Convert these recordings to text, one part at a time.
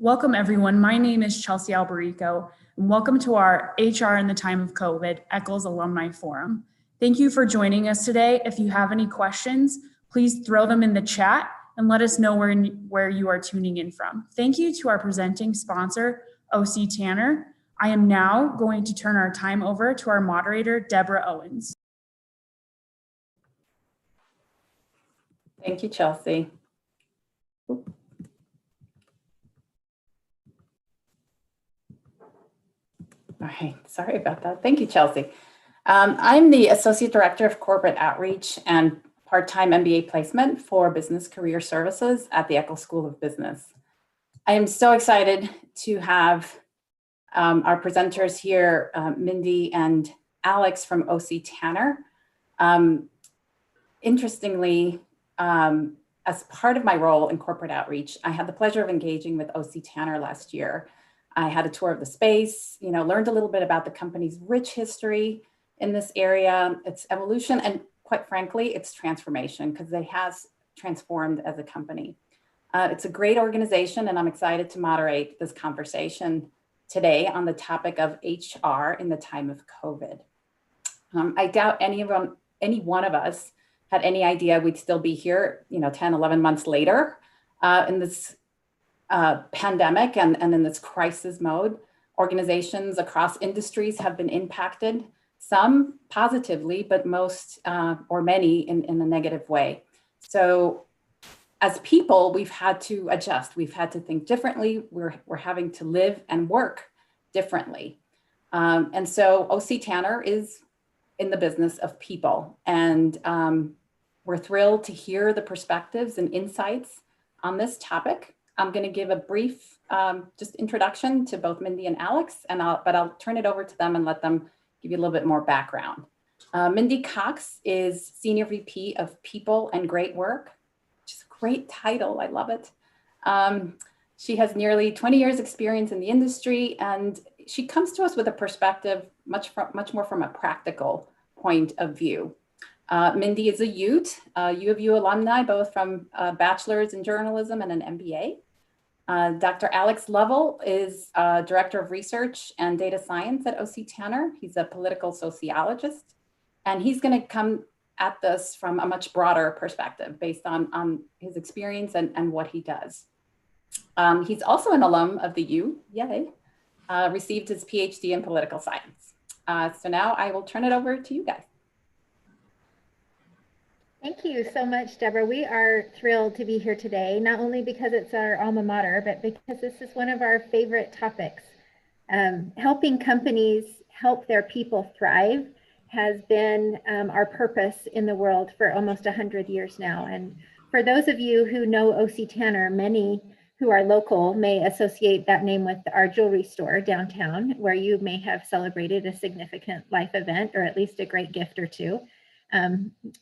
Welcome everyone. My name is Chelsea Alberico, and welcome to our HR in the Time of COVID Eccles Alumni Forum. Thank you for joining us today. If you have any questions, please throw them in the chat and let us know where you are tuning in from. Thank you to our presenting sponsor, OC Tanner. I am now going to turn our time over to our moderator, Deborah Owens. Thank you, Chelsea. All right, sorry about that. Thank you, Chelsea. I'm the Associate Director of Corporate Outreach and part-time MBA placement for Business Career Services at the Eccles School of Business. I am so excited to have our presenters here, Mindy and Alex from OC Tanner. Interestingly, as part of my role in corporate outreach, I had the pleasure of engaging with OC Tanner last year. I had a tour of the space, learned a little bit about the company's rich history in this area, its evolution, and quite frankly, its transformation, because it has transformed as a company. It's a great organization, and I'm excited to moderate this conversation today on the topic of HR in the time of COVID. I doubt any one of us had any idea we'd still be here, 10, 11 months later in this pandemic and in this crisis mode. Organizations across industries have been impacted, some positively, but most or many in a negative way. So as people, we've had to adjust. We've had to think differently. We're having to live and work differently. And so OC Tanner is in the business of people. And we're thrilled to hear the perspectives and insights on this topic. I'm going to give a brief just introduction to both Mindy and Alex, but I'll turn it over to them and let them give you a little bit more background. Mindy Cox is Senior VP of People and Great Work, which is a great title. I love it. She has nearly 20 years experience in the industry, and she comes to us with a perspective much more from a practical point of view. Mindy is a Ute, U of U alumni, both from a bachelor's in journalism and an MBA. Dr. Alex Lovell is Director of Research and Data Science at OC Tanner. He's a political sociologist, and he's going to come at this from a much broader perspective based on his experience and what he does. He's also an alum of the U, yay, received his PhD in political science. So now I will turn it over to you guys. Thank you so much, Deborah. We are thrilled to be here today, not only because it's our alma mater, but because this is one of our favorite topics. Helping companies help their people thrive has been our purpose in the world for almost 100 years now. And for those of you who know OC Tanner, many who are local may associate that name with our jewelry store downtown, where you may have celebrated a significant life event or at least a great gift or two.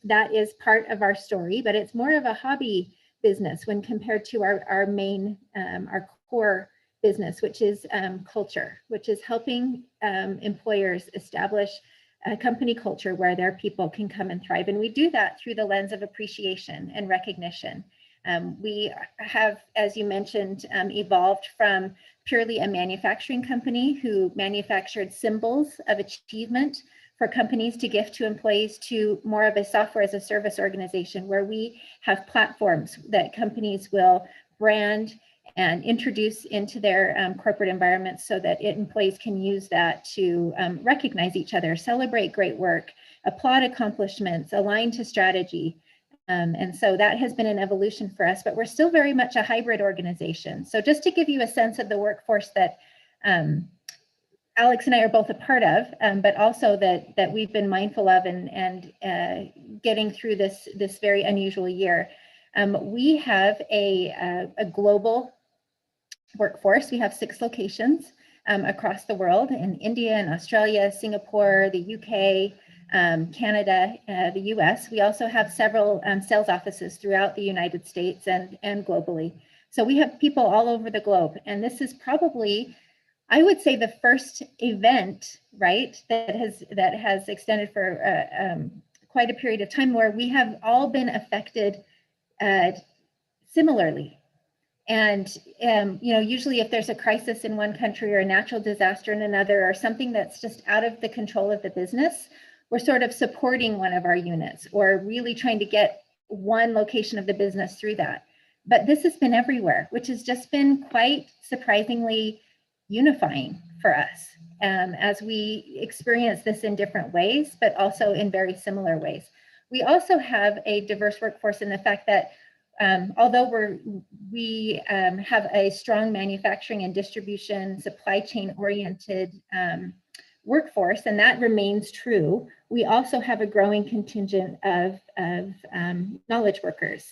That is part of our story, but it's more of a hobby business when compared to our main, our core business, which is culture, which is helping employers establish a company culture where their people can come and thrive. And we do that through the lens of appreciation and recognition. We have, as you mentioned, evolved from purely a manufacturing company who manufactured symbols of achievement for companies to gift to employees to more of a software as a service organization where we have platforms that companies will brand and introduce into their corporate environments so that employees can use that to recognize each other, celebrate great work, applaud accomplishments, align to strategy. And so that has been an evolution for us, but we're still very much a hybrid organization. So just to give you a sense of the workforce that Alex and I are both a part of, but also that we've been mindful of and getting through this very unusual year. We have a global workforce. We have 6 locations across the world in India and Australia, Singapore, the UK, Canada, the US. We also have several sales offices throughout the United States and globally. So we have people all over the globe. And this is probably, I would say, the first event, right, that has extended for quite a period of time where we have all been affected similarly. And, usually if there's a crisis in one country or a natural disaster in another, or something that's just out of the control of the business, we're sort of supporting one of our units or really trying to get one location of the business through that. But this has been everywhere, which has just been quite surprisingly unifying for us as we experience this in different ways, but also in very similar ways. We also have a diverse workforce in the fact that although we have a strong manufacturing and distribution, supply chain oriented workforce, and that remains true, we also have a growing contingent of knowledge workers,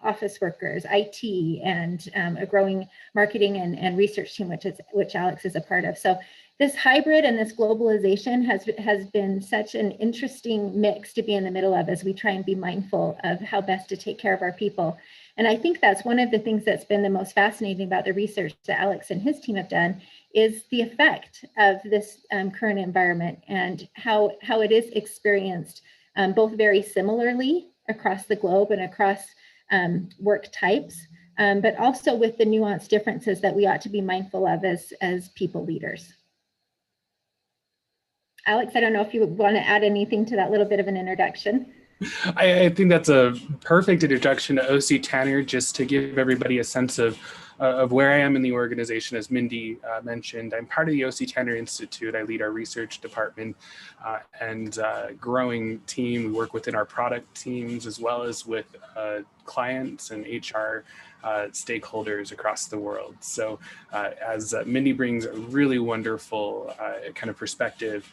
office workers, IT, and a growing marketing and research team, which Alex is a part of. So this hybrid and this globalization has been such an interesting mix to be in the middle of as we try and be mindful of how best to take care of our people. And I think that's one of the things that's been the most fascinating about the research that Alex and his team have done is the effect of this current environment and how it is experienced both very similarly across the globe and across work types, but also with the nuanced differences that we ought to be mindful of as people leaders. Alex, I don't know if you want to add anything to that little bit of an introduction. I think that's a perfect introduction to OC Tanner, just to give everybody a sense of where I am in the organization. As Mindy mentioned, I'm part of the OC Tanner Institute. I lead our research department and growing team. We work within our product teams as well as with clients and HR stakeholders across the world. So as Mindy brings a really wonderful kind of perspective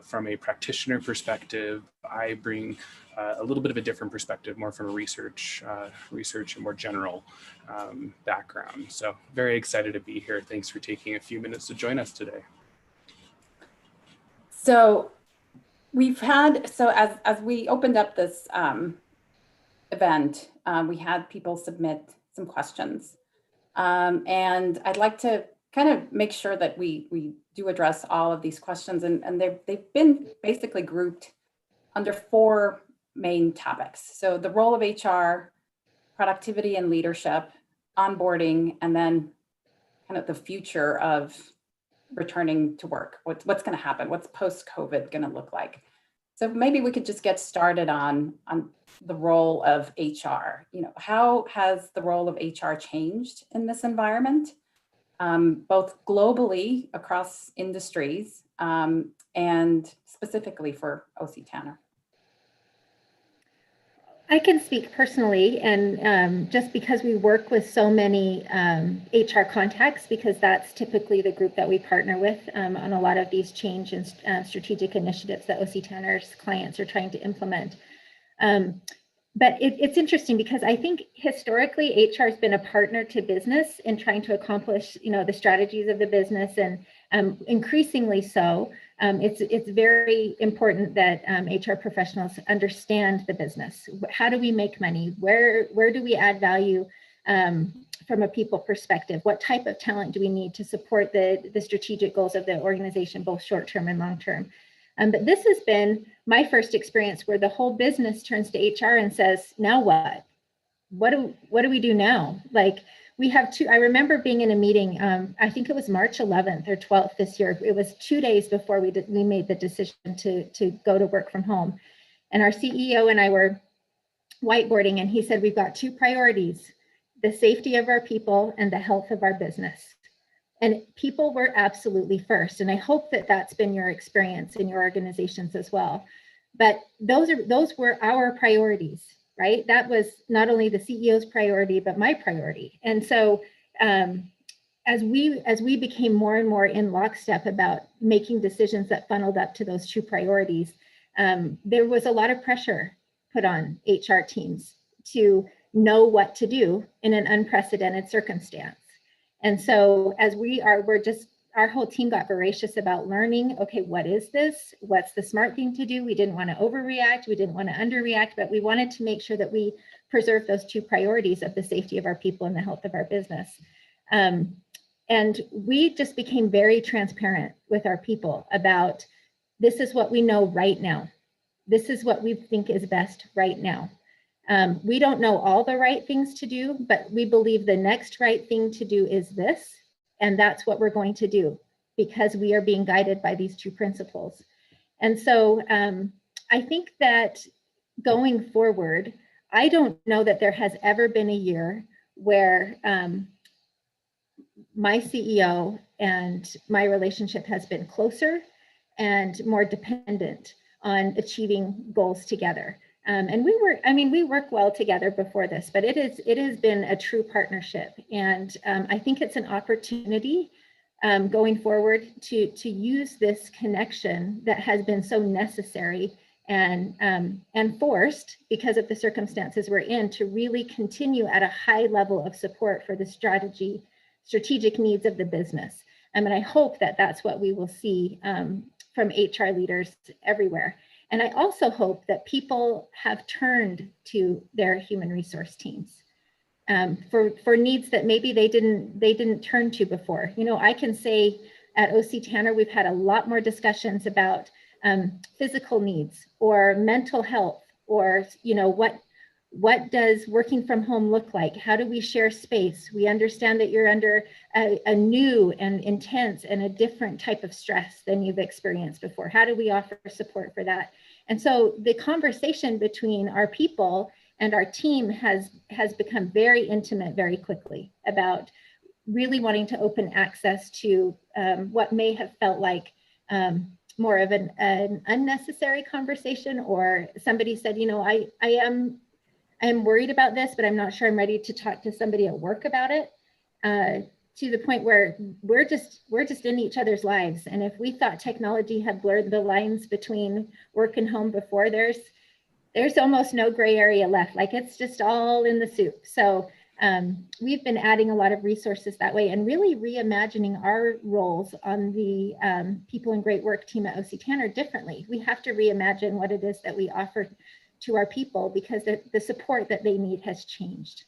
from a practitioner perspective, I bring a little bit of a different perspective, more from a research and more general background. So very excited to be here. Thanks for taking a few minutes to join us today. So we've had, as we opened up this event, we had people submit some questions. And I'd like to kind of make sure that we do address all of these questions, and they've been basically grouped under 4 main topics. So the role of HR, productivity and leadership, onboarding, and then kind of the future of returning to work. What's going to happen? What's post-COVID going to look like? So maybe we could just get started on the role of HR. How has the role of HR changed in this environment, both globally across industries and specifically for OC Tanner? I can speak personally, and just because we work with so many HR contacts, because that's typically the group that we partner with on a lot of these change and strategic initiatives that OC Tanner's clients are trying to implement. But it's interesting because I think historically HR has been a partner to business in trying to accomplish, the strategies of the business, and increasingly so. It's very important that HR professionals understand the business. How do we make money? Where do we add value from a people perspective? What type of talent do we need to support the strategic goals of the organization, both short-term and long-term? But this has been my first experience where the whole business turns to HR and says, now what? What do we do now? Like, we have I remember being in a meeting, I think it was March 11th or 12th this year. It was 2 days before we made the decision to go to work from home. And our CEO and I were whiteboarding, and he said, we've got 2 priorities: the safety of our people and the health of our business. And people were absolutely first. And I hope that that's been your experience in your organizations as well. But those were our priorities, right? That was not only the CEO's priority, but my priority. And so as we became more and more in lockstep about making decisions that funneled up to those 2 priorities, there was a lot of pressure put on HR teams to know what to do in an unprecedented circumstance. And so as our whole team got voracious about learning, okay, what is this? What's the smart thing to do? We didn't want to overreact. We didn't want to underreact, but we wanted to make sure that we preserve those 2 priorities of the safety of our people and the health of our business. And we just became very transparent with our people about, this is what we know right now. This is what we think is best right now. We don't know all the right things to do, but we believe the next right thing to do is this, and that's what we're going to do because we are being guided by these two principles. And so I think that going forward, I don't know that there has ever been a year where my CEO and my relationship has been closer and more dependent on achieving goals together. And we work well together before this, but it has been a true partnership. And I think it's an opportunity going forward to use this connection that has been so necessary and forced because of the circumstances we're in to really continue at a high level of support for the strategic needs of the business. And I hope that that's what we will see from HR leaders everywhere. And I also hope that people have turned to their human resource teams for needs that maybe they didn't turn to before. You know, I can say at OC Tanner, we've had a lot more discussions about physical needs or mental health, or, you know, what does working from home look like? How do we share space? We understand that you're under a new and intense and a different type of stress than you've experienced before. How do we offer support for that? And so the conversation between our people and our team has become very intimate very quickly about really wanting to open access to what may have felt like more of an unnecessary conversation, or somebody said, you know, I am worried about this, but I'm not sure I'm ready to talk to somebody at work about it, to the point where we're just in each other's lives. And if we thought technology had blurred the lines between work and home before, there's almost no gray area left. Like, it's just all in the soup. So we've been adding a lot of resources that way and really reimagining our roles on the People and Great Work team at OC Tanner differently. We have to reimagine what it is that we offer to our people because the support that they need has changed.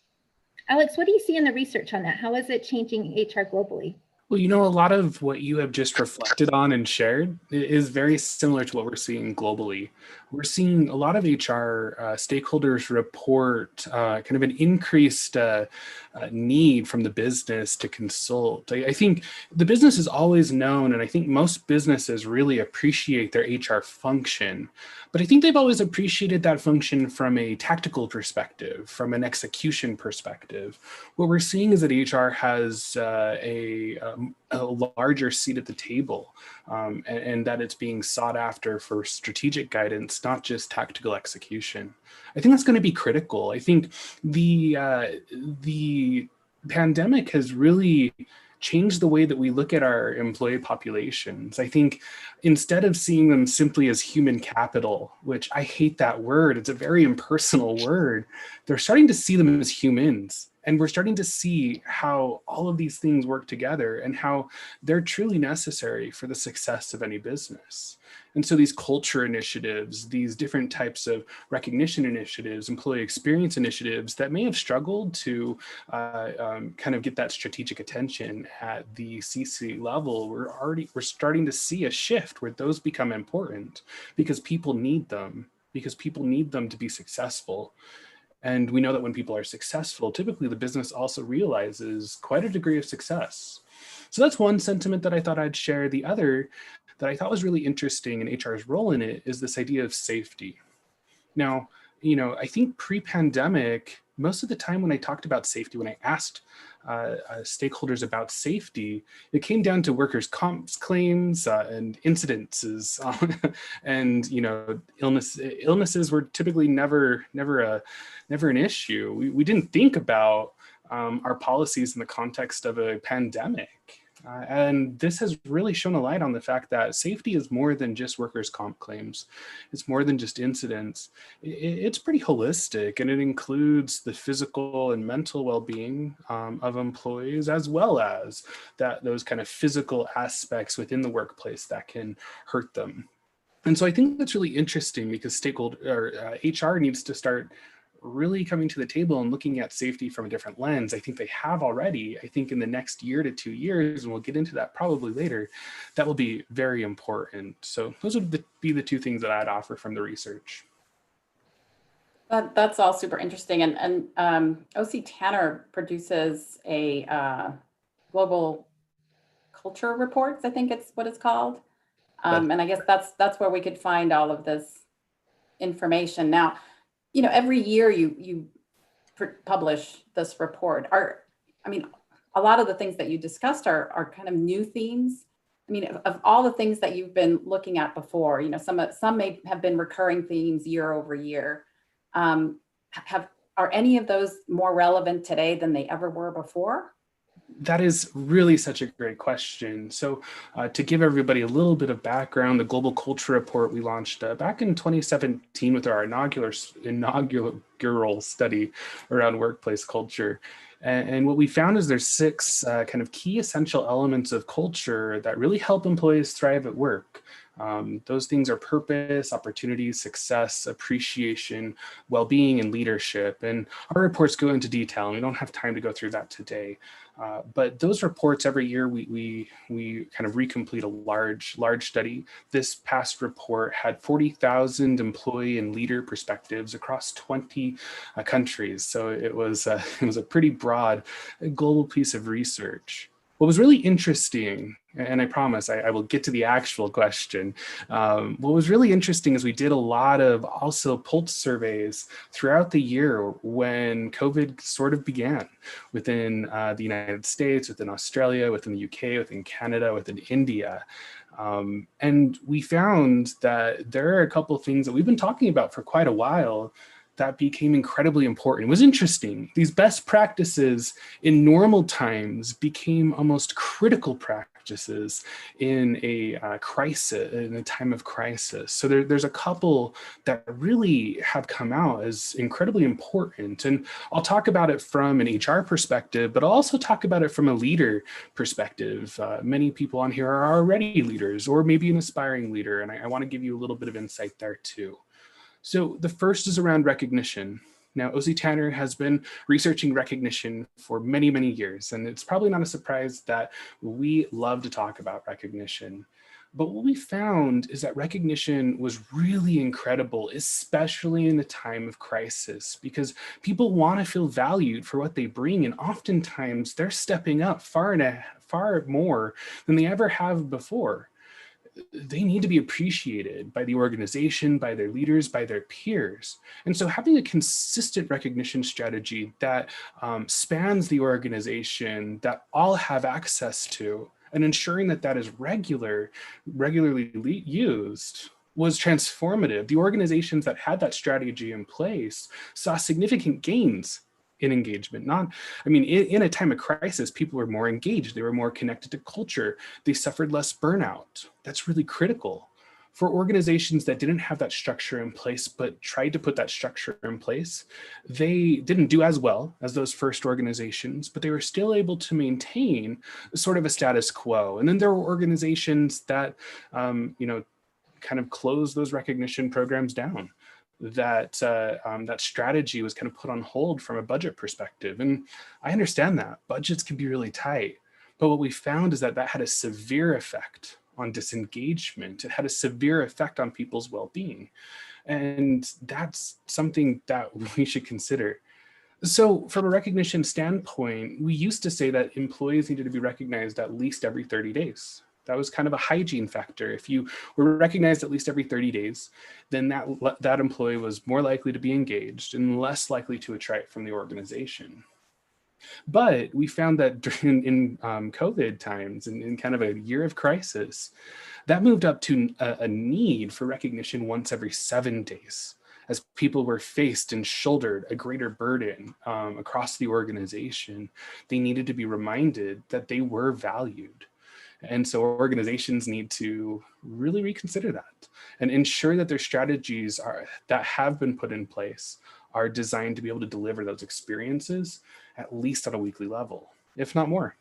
Alex, what do you see in the research on that? How is it changing HR globally? Well, you know, a lot of what you have just reflected on and shared is very similar to what we're seeing globally. We're seeing a lot of HR stakeholders report kind of an increased need from the business to consult. I think the business is always known, and I think most businesses really appreciate their HR function. But I think they've always appreciated that function from a tactical perspective, from an execution perspective. What we're seeing is that HR has a larger seat at the table, and that it's being sought after for strategic guidance, not just tactical execution. I think that's going to be critical. I think the pandemic has really changed the way that we look at our employee populations. I think instead of seeing them simply as human capital, which I hate that word, it's a very impersonal word, they're starting to see them as humans. And we're starting to see how all of these things work together and how they're truly necessary for the success of any business. And so these culture initiatives, these different types of recognition initiatives, employee experience initiatives that may have struggled to kind of get that strategic attention at the C-suite level, we're starting to see a shift where those become important because people need them to be successful. And we know that when people are successful, typically the business also realizes quite a degree of success. So that's one sentiment that I thought I'd share. The other that I thought was really interesting in HR's role in it is this idea of safety. Now, you know, I think pre-pandemic, most of the time when I talked about safety, when I asked stakeholders about safety, it came down to workers' comp claims and incidences, and you know, illnesses were typically never an issue. We didn't think about our policies in the context of a pandemic. And this has really shown a light on the fact that safety is more than just workers' comp claims. It's more than just incidents. It's pretty holistic, and it includes the physical and mental well-being of employees, as well as those kind of physical aspects within the workplace that can hurt them. And so I think that's really interesting because HR needs to start really coming to the table and looking at safety from a different lens. I think they have already. I think in the next year to 2 years, and we'll get into that probably later, that will be very important. So those would be the two things that I'd offer from the research. That's all super interesting. And OC Tanner produces a global culture reports, I think it's what it's called. And I guess that's where we could find all of this information. Now, every year you publish this report. I mean, a lot of the things that you discussed are kind of new themes. I mean, of all the things that you've been looking at before, some may have been recurring themes year over year. Are any of those more relevant today than they ever were before? That is really such a great question. So to give everybody a little bit of background, the Global Culture Report we launched back in 2017 with our inaugural study around workplace culture. And what we found is there's 6 kind of key essential elements of culture that really help employees thrive at work. Those things are purpose, opportunity, success, appreciation, well-being, and leadership. And our reports go into detail, and we don't have time to go through that today. But those reports every year, we kind of recomplete a large study. This past report had 40,000 employee and leader perspectives across 20 countries. So it was a pretty broad global piece of research. What was really interesting, and I promise I will get to the actual question. What was really interesting is we did a lot of also pulse surveys throughout the year when COVID sort of began within the United States, within Australia, within the UK, within Canada, within India. And we found that there are a couple of things that we've been talking about for quite a while that became incredibly important. It was interesting. These best practices in normal times became almost critical practices in a crisis, in a time of crisis. So there's a couple that really have come out as incredibly important. And I'll talk about it from an HR perspective, but I'll also talk about it from a leader perspective. Many people on here are already leaders or maybe an aspiring leader. And I want to give you a little bit of insight there too. So the first is around recognition. Now, OC Tanner has been researching recognition for many, many years, and it's probably not a surprise that we love to talk about recognition. But what we found is that recognition was really incredible, especially in a time of crisis, because people want to feel valued for what they bring, and oftentimes they're stepping up far more than they ever have before. They need to be appreciated by the organization, by their leaders, by their peers. And so having a consistent recognition strategy that spans the organization, that all have access to, and ensuring that that is regularly used was transformative. The organizations that had that strategy in place saw significant gains in engagement. In a time of crisis, people were more engaged. They were more connected to culture. They suffered less burnout. That's really critical. For organizations that didn't have that structure in place, but tried to put that structure in place, they didn't do as well as those first organizations, but they were still able to maintain sort of a status quo. And then there were organizations that, kind of closed those recognition programs down. That strategy was kind of put on hold from a budget perspective. And I understand that budgets can be really tight, but what we found is that had a severe effect on disengagement. It had a severe effect on people's well-being. And that's something that we should consider. So from a recognition standpoint, we used to say that employees needed to be recognized at least every 30 days. That was kind of a hygiene factor. If you were recognized at least every 30 days, then that employee was more likely to be engaged and less likely to attract from the organization. But we found that in COVID times and in kind of a year of crisis, that moved up to a need for recognition once every 7 days, as people were faced and shouldered a greater burden across the organization. They needed to be reminded that they were valued. And so organizations need to really reconsider that and ensure that their strategies that have been put in place are designed to be able to deliver those experiences at least at a weekly level, if not more.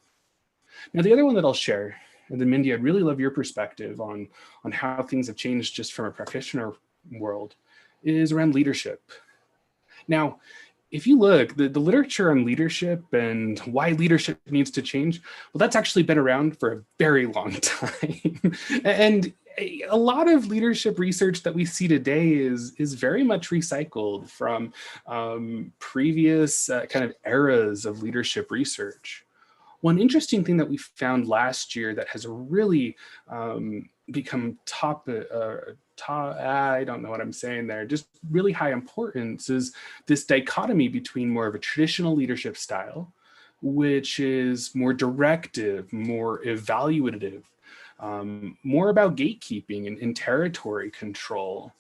Now, the other one that I'll share, and then Mindy, I'd really love your perspective on how things have changed just from a practitioner world, is around leadership. Now, if you look, the literature on leadership and why leadership needs to change, well, that's actually been around for a very long time. And a lot of leadership research that we see today is very much recycled from previous kind of eras of leadership research. One interesting thing that we found last year that has really become I don't know what I'm saying there, just really high importance, is this dichotomy between more of a traditional leadership style, which is more directive, more evaluative, more about gatekeeping and territory control,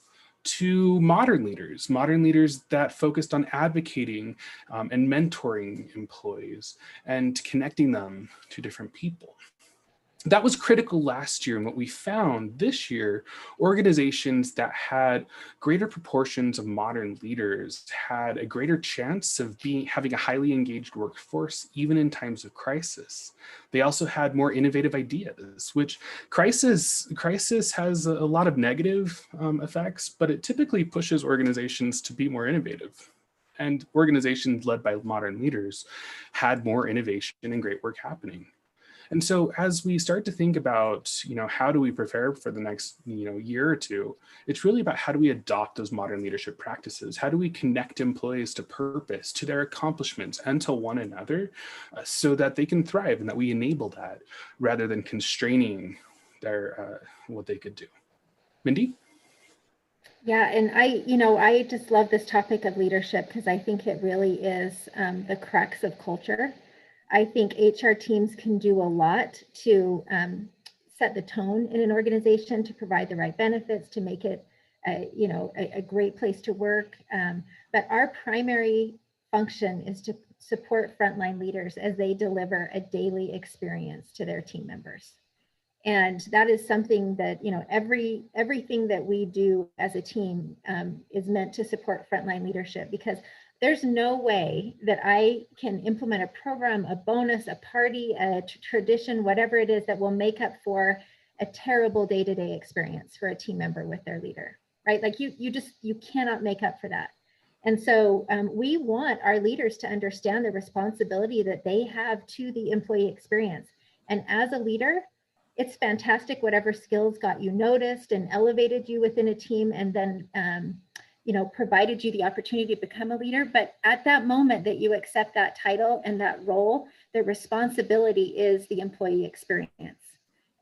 to modern leaders that focused on advocating and mentoring employees and connecting them to different people. That was critical last year, and what we found this year, organizations that had greater proportions of modern leaders had a greater chance of having a highly engaged workforce, even in times of crisis. They also had more innovative ideas, which crisis has a lot of negative effects, but it typically pushes organizations to be more innovative. And organizations led by modern leaders had more innovation and great work happening. And so as we start to think about, how do we prepare for the next, year or two, it's really about how do we adopt those modern leadership practices? How do we connect employees to purpose, to their accomplishments, and to one another so that they can thrive and that we enable that rather than constraining their what they could do. Mindy? Yeah, and I just love this topic of leadership because I think it really is the crux of culture. I think HR teams can do a lot to set the tone in an organization, to provide the right benefits, to make it a great place to work. But our primary function is to support frontline leaders as they deliver a daily experience to their team members. And that is something that, everything that we do as a team is meant to support frontline leadership, because there's no way that I can implement a program, a bonus, a party, a tradition, whatever it is, that will make up for a terrible day-to-day experience for a team member with their leader, right? Like you cannot make up for that. And so we want our leaders to understand the responsibility that they have to the employee experience. And as a leader, it's fantastic whatever skills got you noticed and elevated you within a team, and then provided you the opportunity to become a leader. But at that moment that you accept that title and that role, the responsibility is the employee experience.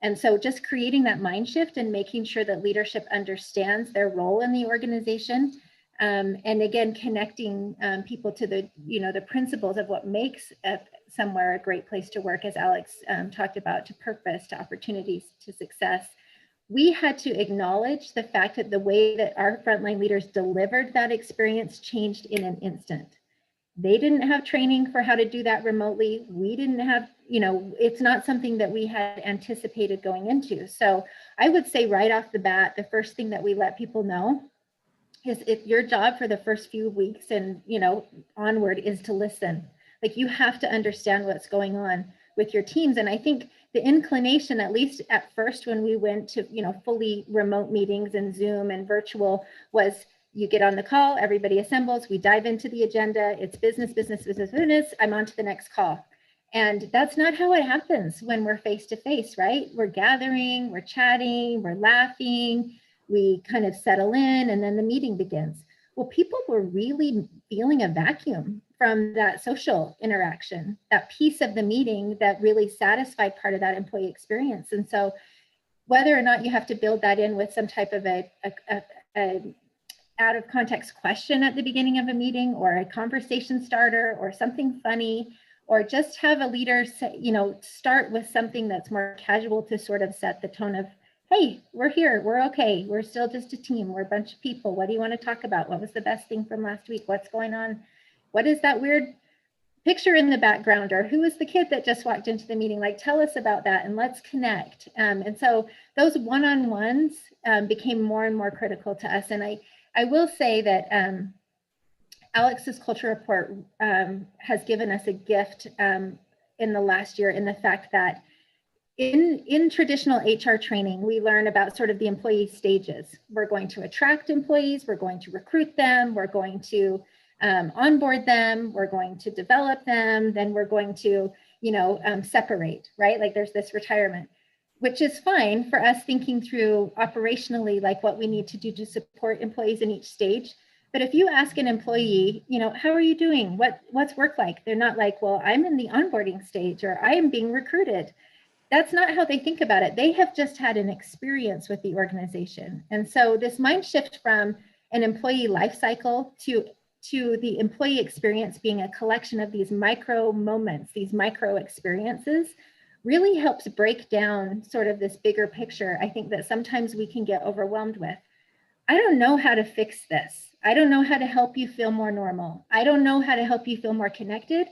And so just creating that mind shift and making sure that leadership understands their role in the organization, and again, connecting people to the principles of what makes somewhere a great place to work, as Alex talked about, to purpose, to opportunities, to success. We had to acknowledge the fact that the way that our frontline leaders delivered that experience changed in an instant. They didn't have training for how to do that remotely. We didn't have, it's not something that we had anticipated going into. So I would say right off the bat, the first thing that we let people know is, if your job for the first few weeks and onward is to listen. Like, you have to understand what's going on with your teams. And I think the inclination, at least at first when we went to fully remote meetings and Zoom and virtual, was you get on the call, everybody assembles, we dive into the agenda, it's business, I'm on to the next call. And that's not how it happens when we're face to face, right? We're gathering, we're chatting, we're laughing, we kind of settle in, and then the meeting begins. Well, people were really feeling a vacuum from that social interaction, that piece of the meeting that really satisfied part of that employee experience. And so whether or not you have to build that in with some type of a out of context question at the beginning of a meeting, or a conversation starter, or something funny, or just have a leader say, start with something that's more casual to sort of set the tone of, hey, we're here, we're okay, we're still just a team, we're a bunch of people, what do you want to talk about? What was the best thing from last week? What's going on? What is that weird picture in the background? Or who is the kid that just walked into the meeting? Like, tell us about that and let's connect. And so those one-on-ones became more and more critical to us. And I will say that Alex's culture report has given us a gift in the last year, in the fact that in traditional HR training, we learn about sort of the employee stages. We're going to attract employees, we're going to recruit them, we're going to onboard them, we're going to develop them, then we're going to, separate, right? Like, there's this retirement. which is fine for us thinking through operationally, like what we need to do to support employees in each stage. But if you ask an employee, how are you doing? What's work like? They're not like, well, I'm in the onboarding stage or I am being recruited. That's not how they think about it. They have just had an experience with the organization. And so this mind shift from an employee life cycle to the employee experience being a collection of these micro moments, these micro experiences, really helps break down sort of this bigger picture, I think, that sometimes we can get overwhelmed with. I don't know how to fix this. I don't know how to help you feel more normal. I don't know how to help you feel more connected.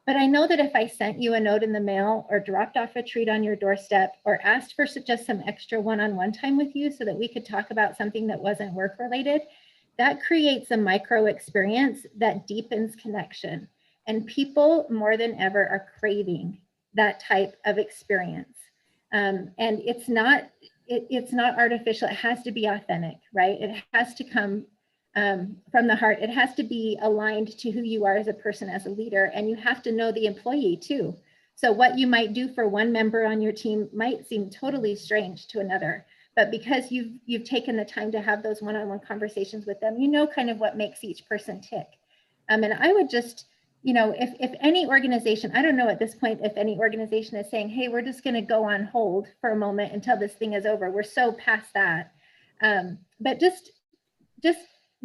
But I know that if I sent you a note in the mail or dropped off a treat on your doorstep or asked for just some extra one-on-one time with you so that we could talk about something that wasn't work related, that creates a micro experience that deepens connection. And people more than ever are craving that type of experience. And it's not artificial. It has to be authentic, right? It has to come from the heart. It has to be aligned to who you are as a person, as a leader, and you have to know the employee too. So what you might do for one member on your team might seem totally strange to another, but because you've taken the time to have those one-on-one conversations with them, kind of what makes each person tick. And I would just, if any organization, I don't know at this point if any organization is saying, hey, we're just going to go on hold for a moment until this thing is over. We're so past that. But just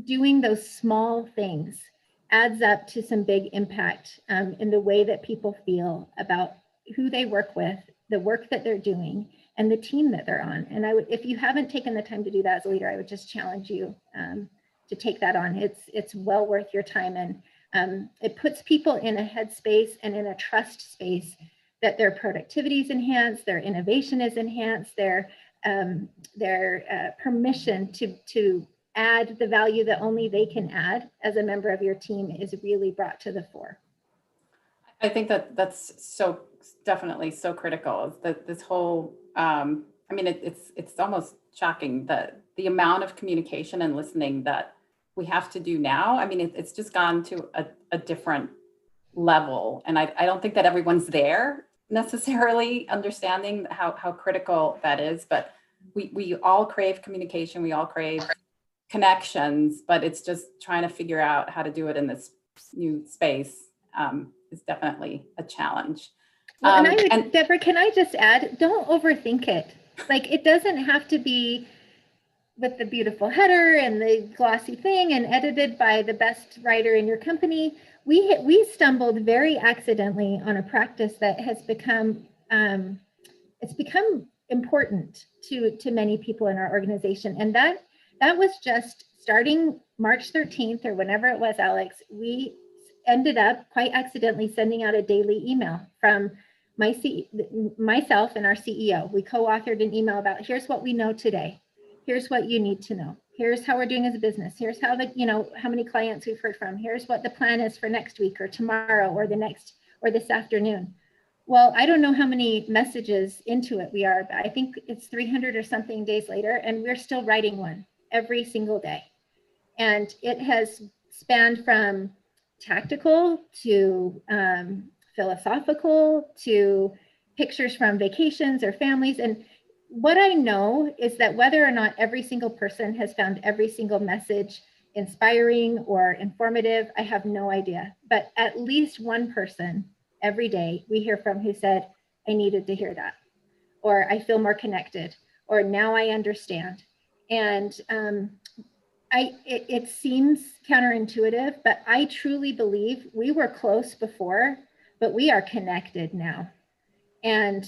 doing those small things adds up to some big impact in the way that people feel about who they work with, the work that they're doing, and the team that they're on. And if you haven't taken the time to do that as a leader, I would just challenge you to take that on. It's well worth your time, and it puts people in a headspace and in a trust space that their productivity is enhanced, their innovation is enhanced, their permission to add the value that only they can add as a member of your team is really brought to the fore. I think that's so definitely so critical. That this whole, it's almost shocking that the amount of communication and listening that we have to do now. I mean, it's just gone to a different level, and I don't think that everyone's there necessarily understanding how critical that is. But we all crave communication. We all crave connections, but it's just trying to figure out how to do it in this new space is definitely a challenge. Well, Deborah, can I just add, don't overthink it. Like, it doesn't have to be with the beautiful header and the glossy thing and edited by the best writer in your company. We stumbled very accidentally on a practice that has become important to many people in our organization, and that was just starting March 13th or whenever it was, Alex. We ended up quite accidentally sending out a daily email from myself and our CEO. We co-authored an email about, here's what we know today. Here's what you need to know. Here's how we're doing as a business. Here's how how many clients we've heard from. Here's what the plan is for next week or tomorrow or this afternoon. Well, I don't know how many messages into it we are, but I think it's 300 or something days later, and we're still writing one every single day. And it has spanned from tactical to philosophical to pictures from vacations or families. And what I know is that whether or not every single person has found every single message inspiring or informative, I have no idea. But at least one person every day we hear from who said, I needed to hear that, or I feel more connected, or now I understand. And it seems counterintuitive, but I truly believe we were close before, but we are connected now. And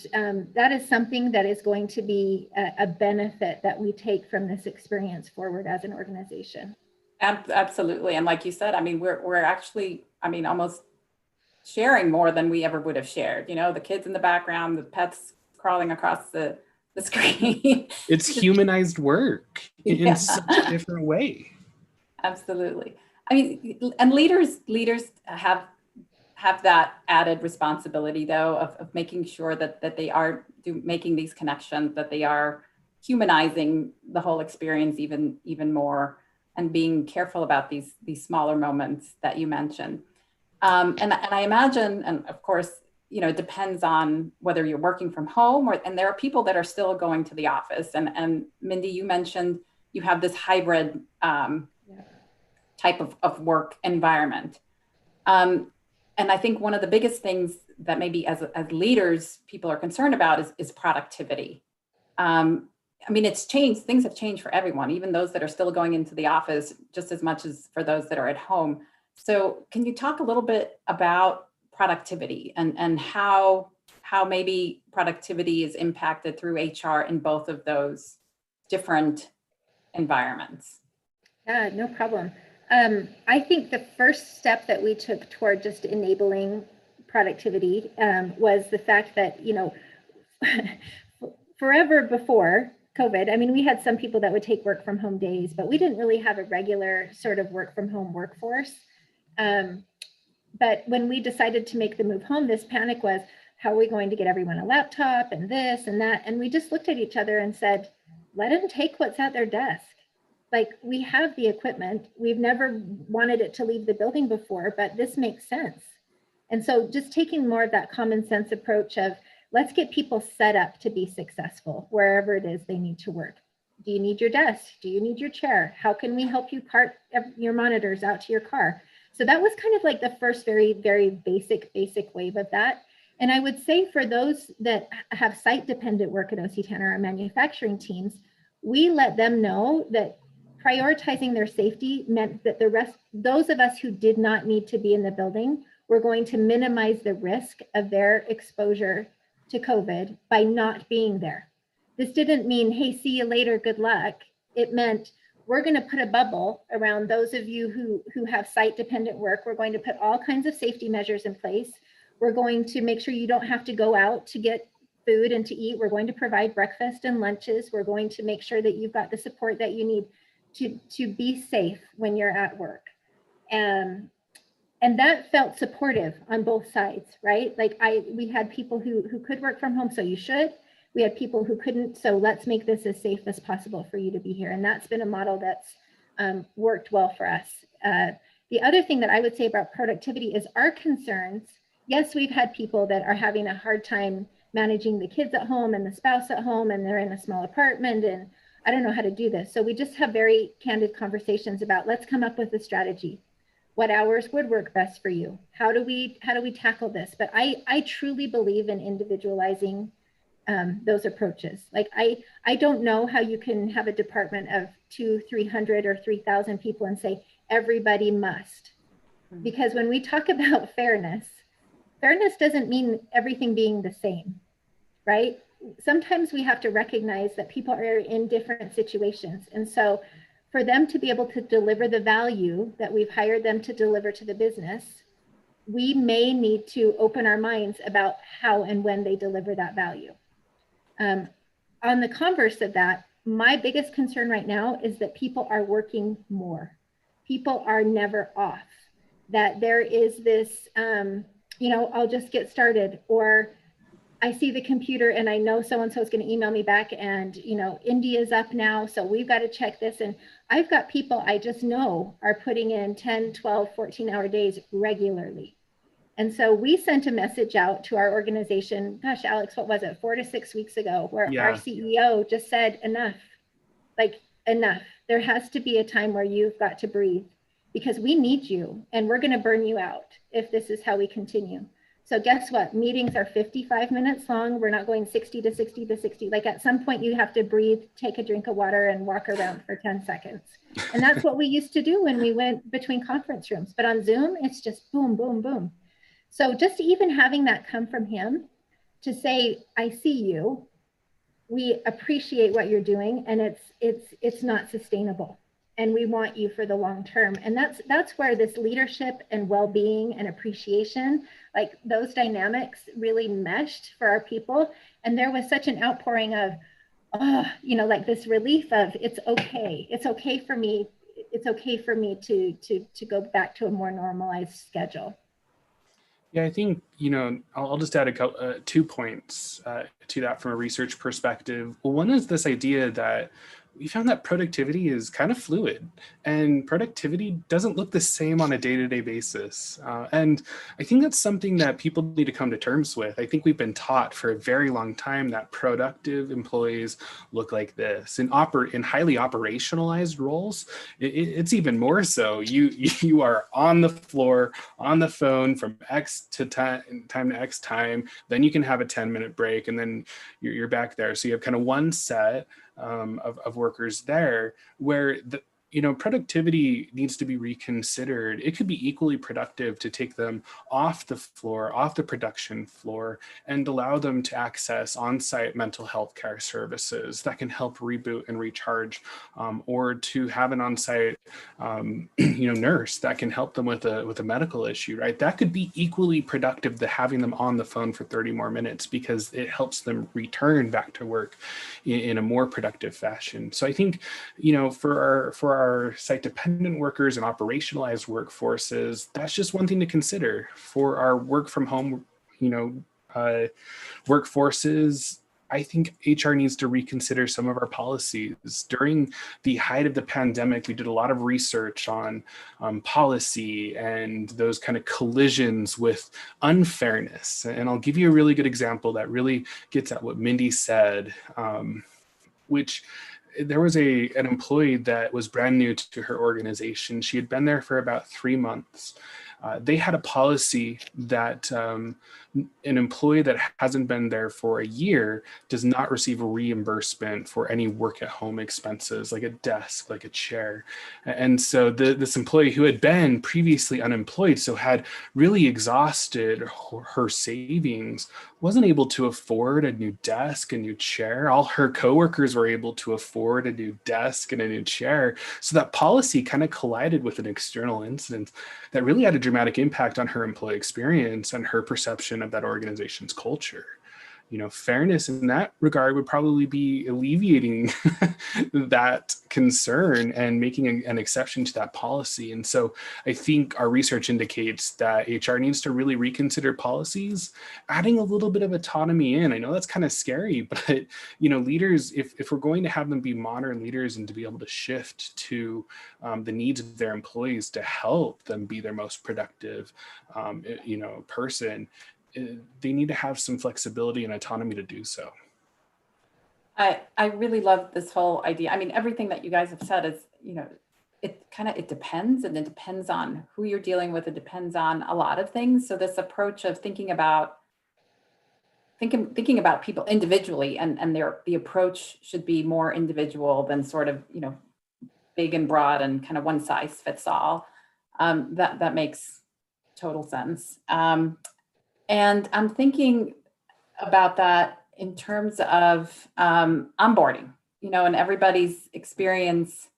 that is something that is going to be a benefit that we take from this experience forward as an organization. Absolutely. And like you said, I mean, we're actually, almost sharing more than we ever would have shared. The kids in the background, the pets crawling across the screen. It's humanized work in such a different way. Absolutely. I mean, and leaders have that added responsibility, though, of making sure that they are making these connections, that they are humanizing the whole experience even more, and being careful about these smaller moments that you mentioned. And I imagine, and of course, it depends on whether you're working from home and there are people that are still going to the office. And Mindy, you mentioned you have this hybrid type of work environment. And I think one of the biggest things that maybe as leaders, people are concerned about is productivity. It's changed. Things have changed for everyone, even those that are still going into the office just as much as for those that are at home. So can you talk a little bit about productivity and how maybe productivity is impacted through HR in both of those different environments? Yeah, no problem. I think the first step that we took toward just enabling productivity was the fact that, forever before COVID, we had some people that would take work from home days, but we didn't really have a regular sort of work from home workforce. But when we decided to make the move home, this panic was, how are we going to get everyone a laptop and this and that? And we just looked at each other and said, let them take what's at their desk. Like, we have the equipment. We've never wanted it to leave the building before, but this makes sense. And so just taking more of that common sense approach of, let's get people set up to be successful wherever it is they need to work. Do you need your desk? Do you need your chair? How can we help you cart your monitors out to your car? So that was kind of like the first very, very basic wave of that. And I would say for those that have site dependent work at OC Tanner, our manufacturing teams, we let them know that prioritizing their safety meant that those of us who did not need to be in the building were going to minimize the risk of their exposure to COVID by not being there. This didn't mean, hey, see you later, good luck. It meant, we're going to put a bubble around those of you who have site dependent work. We're going to put all kinds of safety measures in place. We're going to make sure you don't have to go out to get food and to eat. We're going to provide breakfast and lunches. We're going to make sure that you've got the support that you need to be safe when you're at work. And that felt supportive on both sides, right? Like we had people who could work from home, so you should. We had people who couldn't, so let's make this as safe as possible for you to be here. And that's been a model that's worked well for us. The other thing that I would say about productivity is our concerns. Yes, we've had people that are having a hard time managing the kids at home and the spouse at home, and they're in a small apartment, and I don't know how to do this. So we just have very candid conversations about, let's come up with a strategy. What hours would work best for you? How do we tackle this? But I truly believe in individualizing those approaches. Like I don't know how you can have a department of 200, 300 or 3,000 people and say everybody must. Because when we talk about fairness doesn't mean everything being the same, right? Sometimes we have to recognize that people are in different situations. And so for them to be able to deliver the value that we've hired them to deliver to the business, we may need to open our minds about how and when they deliver that value. On the converse of that, my biggest concern right now is that people are working more. People are never off. That there is this, I'll just get started, or I see the computer and I know so-and-so is going to email me back, and, India's up now, so we've got to check this. And I've got people I just know are putting in 10, 12, 14-hour days regularly. And so we sent a message out to our organization, gosh, Alex, what was it, 4 to 6 weeks ago, where our CEO just said, enough, like enough. There has to be a time where you've got to breathe, because we need you and we're going to burn you out if this is how we continue. So guess what? Meetings are 55 minutes long. We're not going 60 to 60 to 60. Like at some point you have to breathe, take a drink of water, and walk around for 10 seconds. And that's what we used to do when we went between conference rooms. But on Zoom, it's just boom, boom, boom. So just even having that come from him to say, I see you, we appreciate what you're doing, and it's not sustainable, and we want you for the long term. And that's where this leadership and well-being and appreciation, like those dynamics really meshed for our people. And there was such an outpouring of, like this relief of, it's okay for me to go back to a more normalized schedule. Yeah, I think, I'll just add 2 points to that from a research perspective. Well, one is this idea that we found that productivity is kind of fluid, and productivity doesn't look the same on a day-to-day basis. And I think that's something that people need to come to terms with. I think we've been taught for a very long time that productive employees look like this. In highly operationalized roles, it's even more so. You are on the floor, on the phone from X to time to X time. Then you can have a 10-minute break, and then you're back there. So you have kind of one set of workers there, where productivity needs to be reconsidered. It could be equally productive to take them off the floor, off the production floor, and allow them to access on-site mental health care services that can help reboot and recharge, or to have an on-site nurse that can help them with a medical issue, right? That could be equally productive to having them on the phone for 30 more minutes, because it helps them return back to work in a more productive fashion. So I think, for our site-dependent workers and operationalized workforces, that's just one thing to consider. For our work from home, workforces, I think HR needs to reconsider some of our policies. During the height of the pandemic, we did a lot of research on policy and those kind of collisions with unfairness. And I'll give you a really good example that really gets at what Mindy said, which there was an employee that was brand new to her organization. She had been there for about 3 months. They had a policy that an employee that hasn't been there for a year does not receive a reimbursement for any work at home expenses, like a desk, like a chair. And so this employee, who had been previously unemployed, so had really exhausted her savings, wasn't able to afford a new desk, a new chair. All her coworkers were able to afford a new desk and a new chair. So that policy kind of collided with an external incident that really had a dramatic impact on her employee experience and her perception of that organization's culture. Fairness in that regard would probably be alleviating that concern and making an exception to that policy. And so I think our research indicates that HR needs to really reconsider policies, adding a little bit of autonomy in. I know that's kind of scary, but leaders, if we're going to have them be modern leaders and to be able to shift to the needs of their employees to help them be their most productive person, they need to have some flexibility and autonomy to do so. I really love this whole idea. I mean, everything that you guys have said is, it depends, and it depends on who you're dealing with. It depends on a lot of things. So this approach of thinking about people individually, and the approach should be more individual than sort of, big and broad and kind of one size fits all. That makes total sense. And I'm thinking about that in terms of onboarding, and everybody's experience,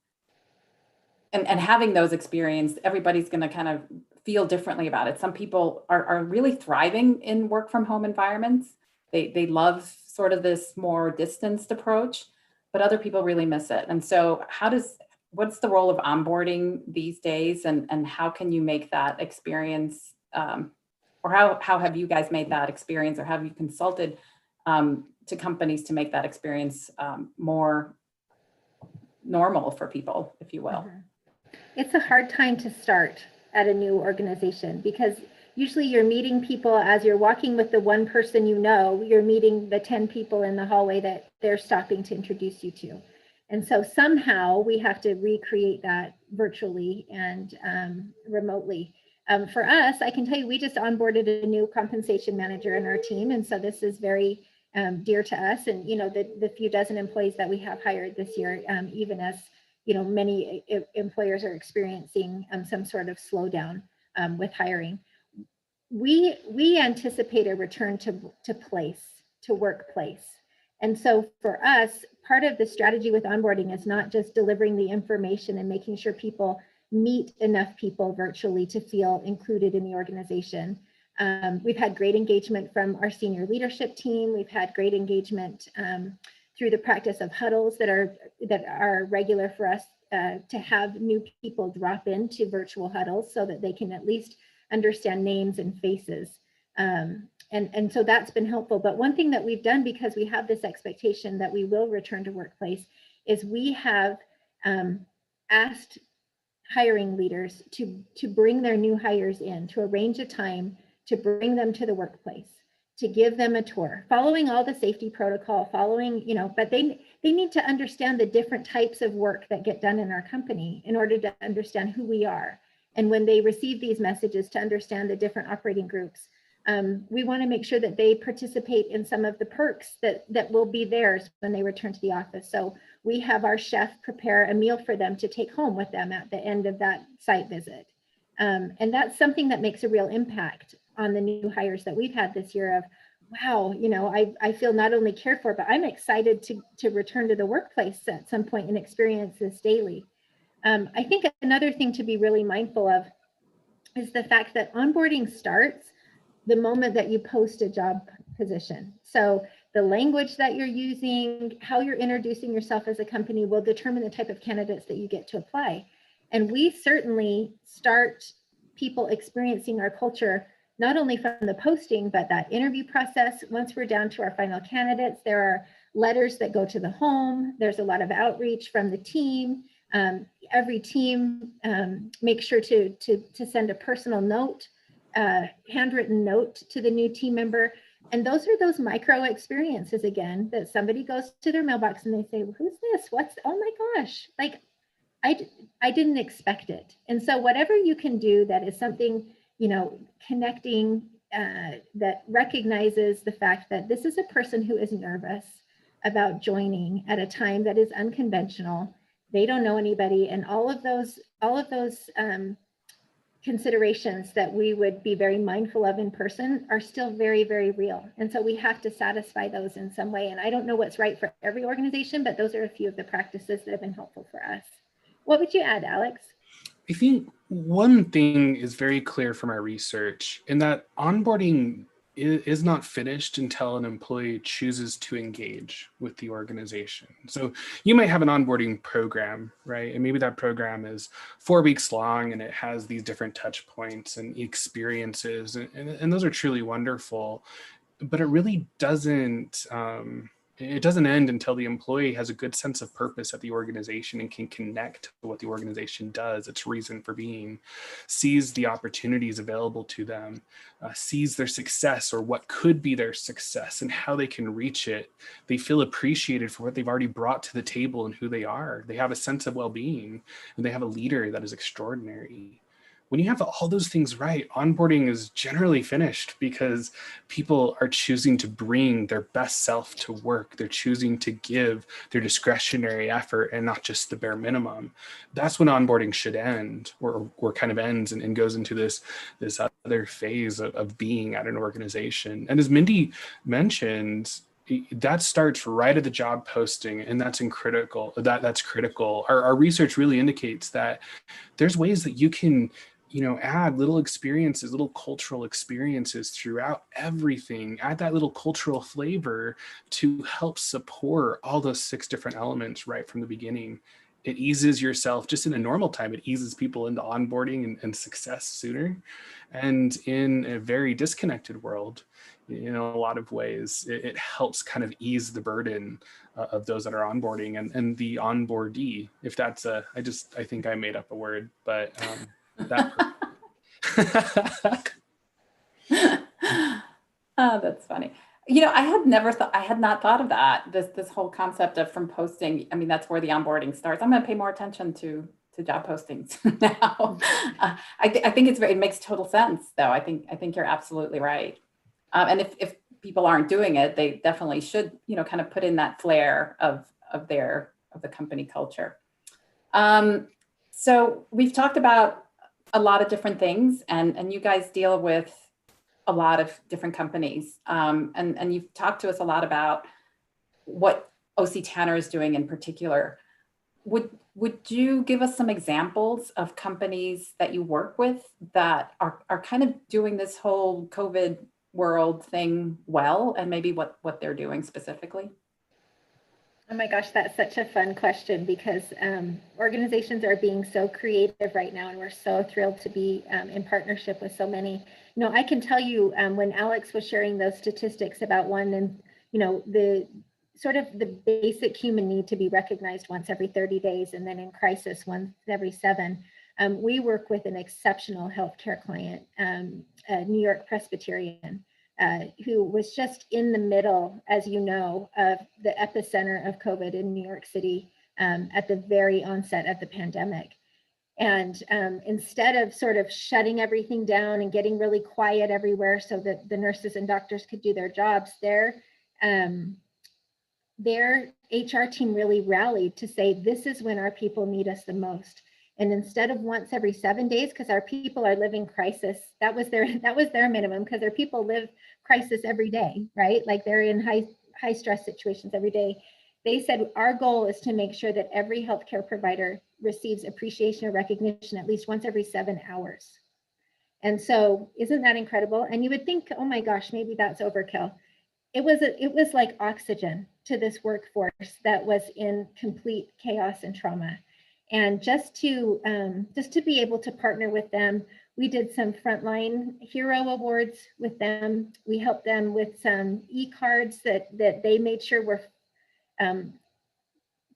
and having those experience, everybody's going to kind of feel differently about it. Some people are really thriving in work from home environments. They love sort of this more distanced approach, but other people really miss it. And so what's the role of onboarding these days, and how can you make that experience, or how have you guys made that experience, or have you consulted to companies to make that experience more normal for people, if you will? It's a hard time to start at a new organization, because usually you're meeting people as you're walking with the one person you're meeting the 10 people in the hallway that they're stopping to introduce you to. And so somehow we have to recreate that virtually and remotely. For us, I can tell you, we just onboarded a new compensation manager in our team. And so this is very dear to us. And, the few dozen employees that we have hired this year, even as, many employers are experiencing some sort of slowdown with hiring. We anticipate a return to workplace. And so for us, part of the strategy with onboarding is not just delivering the information and making sure people meet enough people virtually to feel included in the organization. We've had great engagement from our senior leadership team. We've had great engagement through the practice of huddles that are regular for us to have new people drop into virtual huddles so that they can at least understand names and faces. And so that's been helpful. But one thing that we've done, because we have this expectation that we will return to workplace, is we have asked hiring leaders to bring their new hires in, to arrange a time to bring them to the workplace, to give them a tour, following all the safety protocol, following, but they need to understand the different types of work that get done in our company in order to understand who we are. And when they receive these messages, to understand the different operating groups. We want to make sure that they participate in some of the perks that will be theirs when they return to the office. So we have our chef prepare a meal for them to take home with them at the end of that site visit. And that's something that makes a real impact on the new hires that we've had this year of, wow, I feel not only cared for, but I'm excited to return to the workplace at some point and experience this daily. I think another thing to be really mindful of is the fact that onboarding starts the moment that you post a job position. So the language that you're using, how you're introducing yourself as a company will determine the type of candidates that you get to apply. And we certainly start people experiencing our culture, not only from the posting, but that interview process. Once we're down to our final candidates, there are letters that go to the home. There's a lot of outreach from the team. Every team makes sure to send a personal note, handwritten note to the new team member. And those are those micro experiences, again, that somebody goes to their mailbox and they say, well, who's this? Oh my gosh, like I didn't expect it. And so whatever you can do that is something, connecting, that recognizes the fact that this is a person who is nervous about joining at a time that is unconventional. They don't know anybody, and all of those considerations that we would be very mindful of in person are still very, very real. And so we have to satisfy those in some way. And I don't know what's right for every organization, but those are a few of the practices that have been helpful for us. What would you add, Alex? I think one thing is very clear from our research in that onboarding is not finished until an employee chooses to engage with the organization. So you might have an onboarding program, right? And maybe that program is 4 weeks long and it has these different touch points and experiences. And those are truly wonderful, but it really doesn't, it doesn't end until the employee has a good sense of purpose at the organization and can connect to what the organization does, its reason for being, sees the opportunities available to them, sees their success or what could be their success and how they can reach it. They feel appreciated for what they've already brought to the table and who they are. They have a sense of well-being and they have a leader that is extraordinary. When you have all those things right, onboarding is generally finished because people are choosing to bring their best self to work. They're choosing to give their discretionary effort and not just the bare minimum. That's when onboarding should end, or kind of ends and goes into this other phase of being at an organization. And as Mindy mentioned, that starts right at the job posting, and that's critical. That's critical. Our research really indicates that there's ways that you can add little experiences, little cultural experiences throughout everything, add that little cultural flavor to help support all those 6 different elements right from the beginning. It eases yourself, just in a normal time, it eases people into onboarding and success sooner. And in a very disconnected world, in a lot of ways, it helps kind of ease the burden of those that are onboarding and the onboardee, if that's I think I made up a word, but that Oh, that's funny. I had not thought of that. This whole concept of from posting. I mean, that's where the onboarding starts. I'm going to pay more attention to job postings now. I think it makes total sense, though. I think you're absolutely right. And if people aren't doing it, they definitely should, kind of put in that flair of the company culture. So we've talked about a lot of different things, and you guys deal with a lot of different companies. And you've talked to us a lot about what OC Tanner is doing in particular. Would you give us some examples of companies that you work with that are kind of doing this whole COVID world thing well, and maybe what they're doing specifically? Oh my gosh, that's such a fun question, because organizations are being so creative right now, and we're so thrilled to be in partnership with so many. I can tell you when Alex was sharing those statistics about one, and the sort of the basic human need to be recognized once every 30 days, and then in crisis once every 7. We work with an exceptional healthcare client, a New York Presbyterian, who was just in the middle, as you know, of the epicenter of COVID in New York City at the very onset of the pandemic. And instead of sort of shutting everything down and getting really quiet everywhere so that the nurses and doctors could do their jobs, their HR team really rallied to say, this is when our people need us the most. And instead of once every 7 days, because our people are living crisis, that was their minimum, because their people live crisis every day, right? Like they're in high stress situations every day. They said, our goal is to make sure that every healthcare provider receives appreciation or recognition at least once every 7 hours. And so isn't that incredible? And you would think, oh my gosh, maybe that's overkill. It was like oxygen to this workforce that was in complete chaos and trauma. And just to be able to partner with them, we did some frontline hero awards with them. We helped them with some e-cards that they made sure were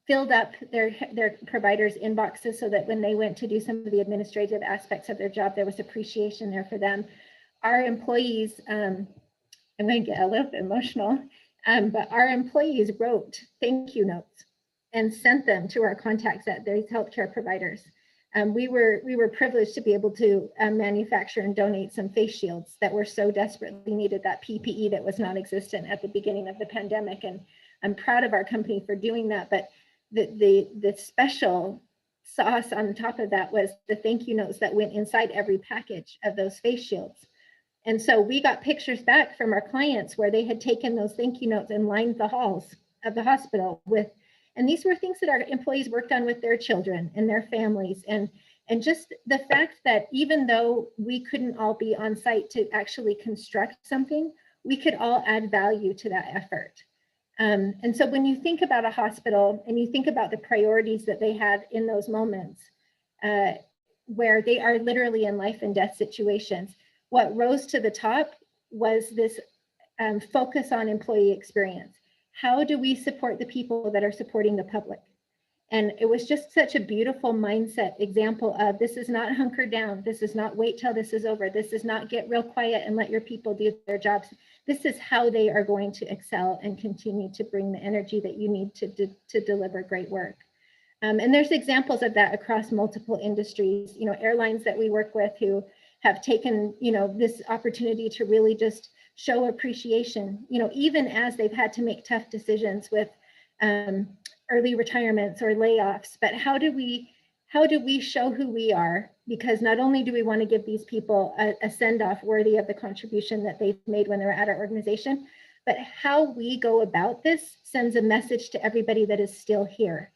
filled up their providers' inboxes, so that when they went to do some of the administrative aspects of their job, there was appreciation there for them. Our employees, I'm going to get a little bit emotional, but our employees wrote thank you notes and sent them to our contacts at these healthcare providers. We were privileged to be able to manufacture and donate some face shields that were so desperately needed, that PPE that was non-existent at the beginning of the pandemic. And I'm proud of our company for doing that. But the special sauce on top of that was the thank you notes that went inside every package of those face shields. And so we got pictures back from our clients where they had taken those thank you notes and lined the halls of the hospital with, and these were things that our employees worked on with their children and their families. And just the fact that even though we couldn't all be on site to actually construct something, we could all add value to that effort. And so when you think about a hospital and you think about the priorities that they had in those moments, where they are literally in life and death situations, what rose to the top was this focus on employee experience. How do we support the people that are supporting the public? And it was just such a beautiful mindset example of, this is not hunker down. This is not wait till this is over. This is not get real quiet and let your people do their jobs. This is how they are going to excel and continue to bring the energy that you need to deliver great work. And there's examples of that across multiple industries, airlines that we work with who have taken, this opportunity to really just show appreciation, even as they've had to make tough decisions with early retirements or layoffs. But how do we show who we are? Because not only do we want to give these people a send-off worthy of the contribution that they've made when they're at our organization, but how we go about this sends a message to everybody that is still here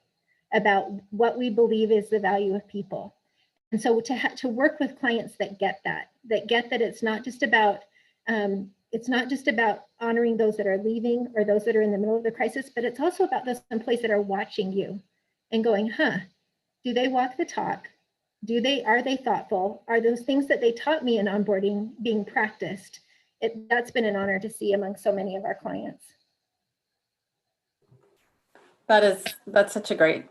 about what we believe is the value of people. And so to work with clients that get that it's not just about honoring those that are leaving or those that are in the middle of the crisis, but it's also about those employees that are watching you and going, do they walk the talk? Are they thoughtful? Are those things that they taught me in onboarding being practiced? That's been an honor to see among so many of our clients. That's such a great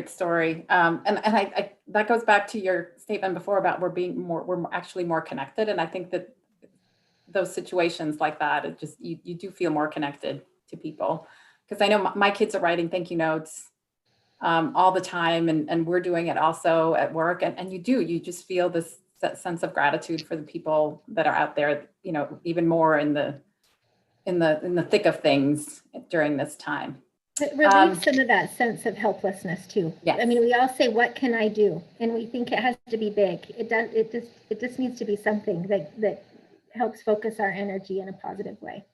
story. And I that goes back to your statement before about we're actually more connected. And I think that those situations like that, it just, you do feel more connected to people. Because I know my kids are writing thank you notes all the time, and we're doing it also at work. And you just feel this sense of gratitude for the people that are out there, even more in the thick of things during this time. It relieves some of that sense of helplessness too. Yes. I mean, we all say, what can I do? And we think it has to be big. It just needs to be something that helps focus our energy in a positive way.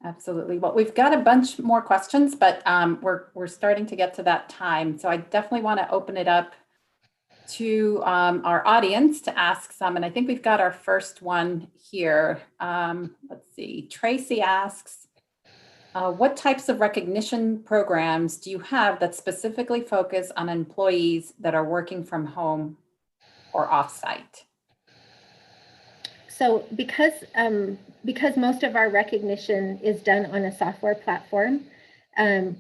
Absolutely. Well, we've got a bunch more questions, but we're starting to get to that time. So I definitely want to open it up to our audience to ask some. And I think we've got our first one here. Let's see. Tracy asks, what types of recognition programs do you have that specifically focus on employees that are working from home or offsite? So because most of our recognition is done on a software platform,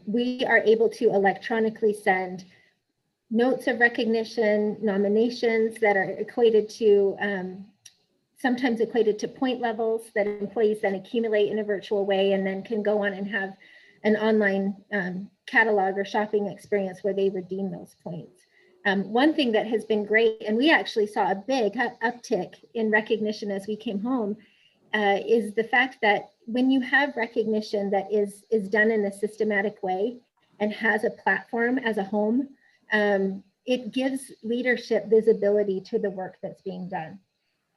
we are able to electronically send notes of recognition, nominations that are equated to, sometimes equated to point levels that employees then accumulate in a virtual way and then can go on and have an online catalog or shopping experience where they redeem those points. One thing that has been great, and we actually saw a big uptick in recognition as we came home, is the fact that when you have recognition that is done in a systematic way and has a platform as a home, it gives leadership visibility to the work that's being done.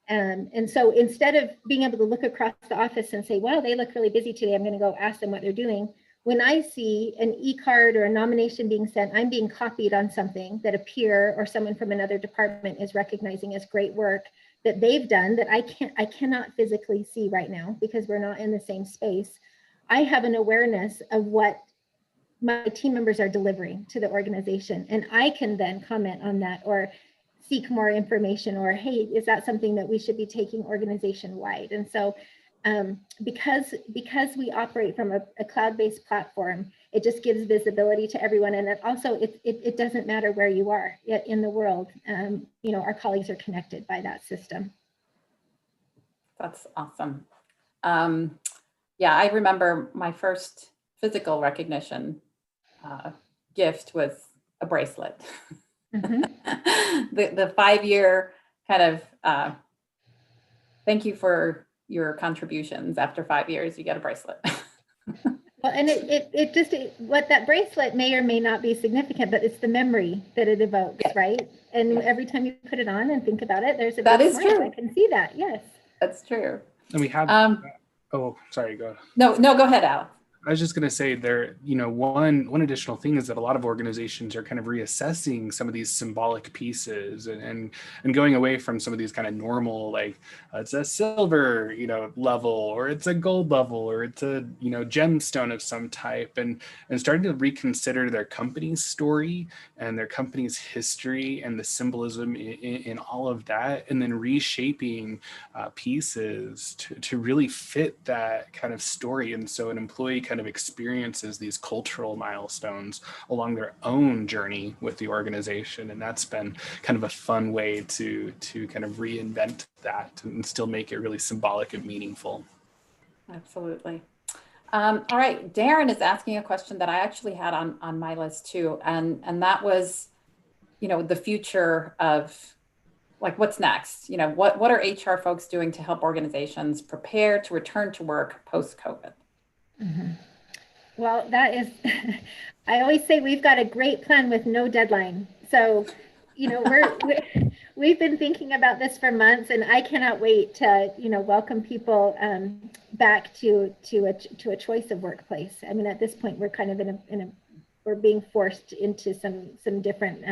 And so instead of being able to look across the office and say, well, they look really busy today, I'm going to go ask them what they're doing. When I see an e-card or a nomination being sent, I'm being copied on something that a peer or someone from another department is recognizing as great work that they've done that I cannot physically see right now because we're not in the same space. I have an awareness of what my team members are delivering to the organization, and I can then comment on that or seek more information, or hey, is that something that we should be taking organization wide? And so because we operate from a cloud-based platform, it just gives visibility to everyone, and it doesn't matter where you are in the world. Our colleagues are connected by that system. That's awesome. Yeah, I remember my first physical recognition gift was a bracelet. Mm-hmm. the 5-year kind of thank you for your contributions. After 5 years, you get a bracelet. Well, and what that bracelet may or may not be significant, but it's the memory that it evokes, yes. Right? And yes. Every time you put it on and think about it, there's a that is smile. true. I can see that. Yes, that's true. And we have. Oh, sorry. Go ahead. No, go ahead, Al. I was just going to say there, one additional thing is that a lot of organizations are kind of reassessing some of these symbolic pieces and going away from some of these kind of normal, like it's a silver, level, or it's a gold level, or it's a, gemstone of some type, and starting to reconsider their company's story and their company's history and the symbolism in all of that, and then reshaping pieces to really fit that kind of story. And so an employee kind of experiences these cultural milestones along their own journey with the organization, and that's been kind of a fun way to kind of reinvent that and still make it really symbolic and meaningful. Absolutely. All right, Darren is asking a question that I actually had on my list too, and that was, the future of, like, what's next? What are HR folks doing to help organizations prepare to return to work post-COVID? Mm-hmm. Well, that is, I always say we've got a great plan with no deadline. So, we've been thinking about this for months, and I cannot wait to, welcome people back to a choice of workplace. I mean, at this point, we're kind of we're being forced into some different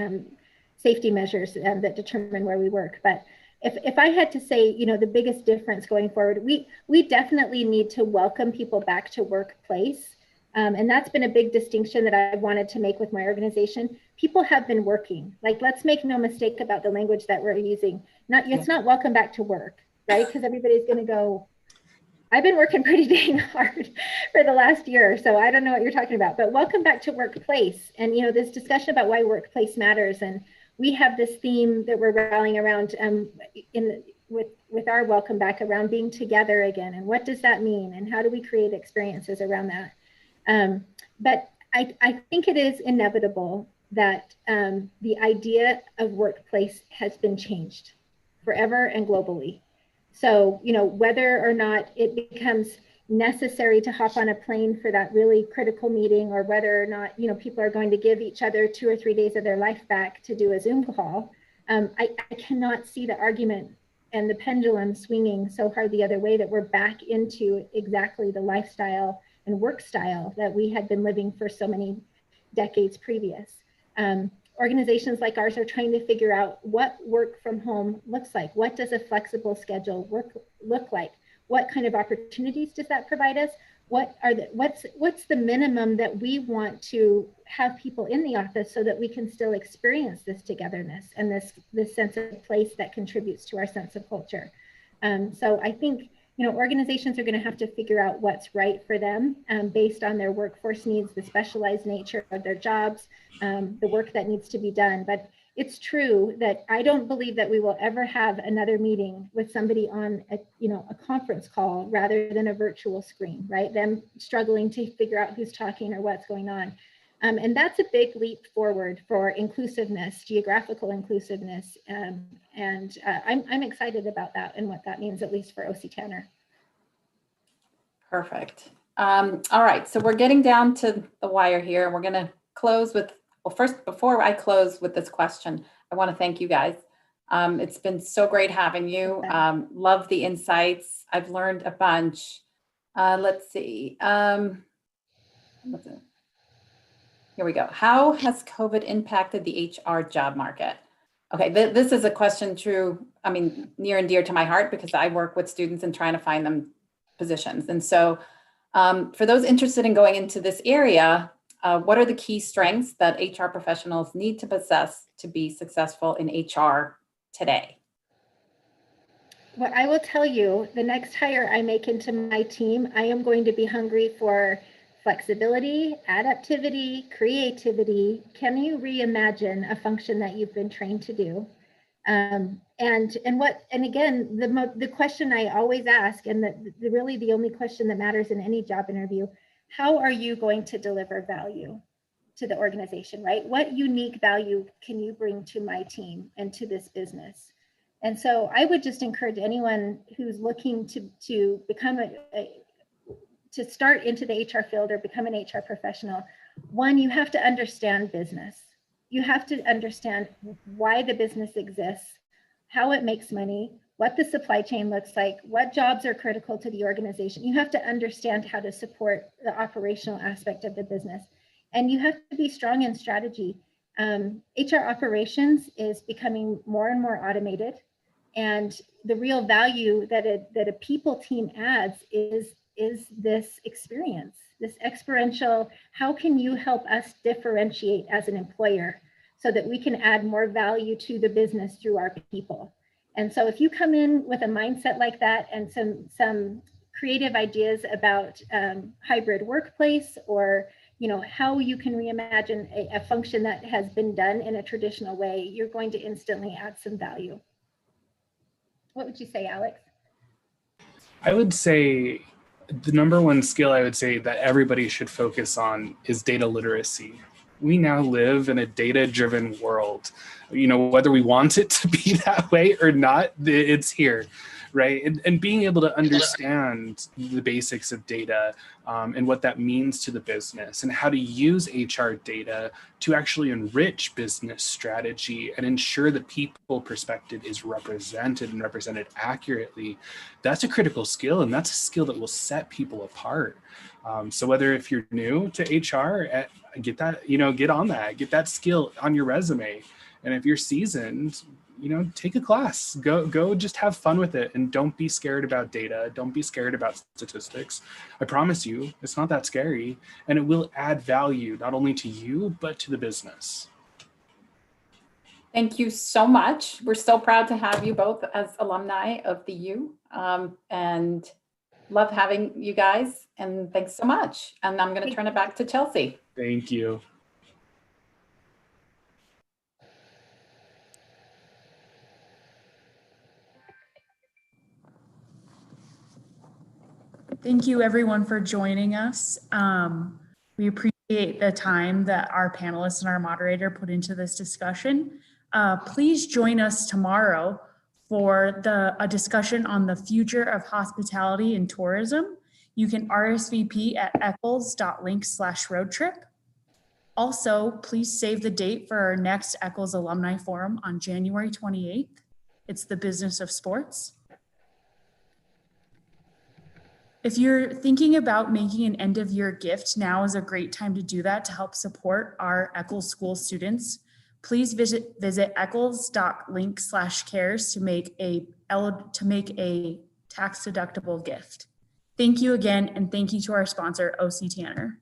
safety measures that determine where we work. But if I had to say, the biggest difference going forward, we definitely need to welcome people back to workplace. And that's been a big distinction that I wanted to make with my organization. People have been working. Like, let's make no mistake about the language that we're using. It's not welcome back to work, right? Because everybody's going to go, I've been working pretty dang hard for the last year, so I don't know what you're talking about. But welcome back to workplace. And, this discussion about why workplace matters. And we have this theme that we're rallying around with our welcome back around being together again. And what does that mean? And how do we create experiences around that? But I think it is inevitable that the idea of workplace has been changed forever and globally. So, whether or not it becomes necessary to hop on a plane for that really critical meeting, or whether or not, people are going to give each other 2 or 3 days of their life back to do a Zoom call, I cannot see the argument and the pendulum swinging so hard the other way that we're back into exactly the lifestyle and work style that we had been living for so many decades previous. Organizations like ours are trying to figure out what work from home looks like. What does a flexible schedule look like? What kind of opportunities does that provide us? What's the minimum that we want to have people in the office so that we can still experience this togetherness and this sense of place that contributes to our sense of culture? So I think, organizations are going to have to figure out what's right for them based on their workforce needs, the specialized nature of their jobs, the work that needs to be done. But it's true that I don't believe that we will ever have another meeting with somebody on a conference call rather than a virtual screen, right? Them struggling to figure out who's talking or what's going on. And that's a big leap forward for inclusiveness, geographical inclusiveness. I'm excited about that and what that means, at least for OC Tanner. Perfect. All right, so we're getting down to the wire here, and we're going to close with, well, first, before I close with this question, I want to thank you guys. It's been so great having you. Love the insights. I've learned a bunch. Let's see. Here we go. How has COVID impacted the HR job market? Okay, this is a question near and dear to my heart, because I work with students and trying to find them positions. And so for those interested in going into this area, what are the key strengths that HR professionals need to possess to be successful in HR today? Well, I will tell you, the next hire I make into my team, I am going to be hungry for flexibility, adaptivity, creativity. Can you reimagine a function that you've been trained to do? And again, the question I always ask, and really the only question that matters in any job interview, how are you going to deliver value to the organization, right? What unique value can you bring to my team and to this business? And so I would just encourage anyone who's looking to become to start into the HR field or become an HR professional. One, you have to understand business. You have to understand why the business exists, how it makes money, what the supply chain looks like, what jobs are critical to the organization. You have to understand how to support the operational aspect of the business. And you have to be strong in strategy. HR operations is becoming more and more automated. And the real value that a people team adds is this experience, this experiential, how can you help us differentiate as an employer so that we can add more value to the business through our people? And so if you come in with a mindset like that and some creative ideas about hybrid workplace, or how you can reimagine a function that has been done in a traditional way, you're going to instantly add some value. What would you say, Alex? I would say the number one skill I would say that everybody should focus on is data literacy. We now live in a data-driven world. Whether we want it to be that way or not, it's here, right? And being able to understand the basics of data and what that means to the business, and how to use HR data to actually enrich business strategy and ensure that people perspective is represented and represented accurately. That's a critical skill, and that's a skill that will set people apart. So whether if you're new to HR, get that, get on that, get that skill on your resume. And if you're seasoned, take a class, go just have fun with it. And don't be scared about data. Don't be scared about statistics. I promise you, it's not that scary, and it will add value, not only to you, but to the business. Thank you so much. We're so proud to have you both as alumni of the U, and love having you guys. And thanks so much. And I'm going to turn it back to Chelsea. Thank you. Thank you everyone for joining us. We appreciate the time that our panelists and our moderator put into this discussion. Please join us tomorrow for a discussion on the future of hospitality and tourism. You can RSVP at eccles.link/roadtrip. Also, please save the date for our next Eccles Alumni Forum on January 28th. It's the business of sports. If you're thinking about making an end of year gift, now is a great time to do that to help support our Eccles School students. Please visit eccles.link/cares to make a tax deductible gift. Thank you again, and thank you to our sponsor, OC Tanner.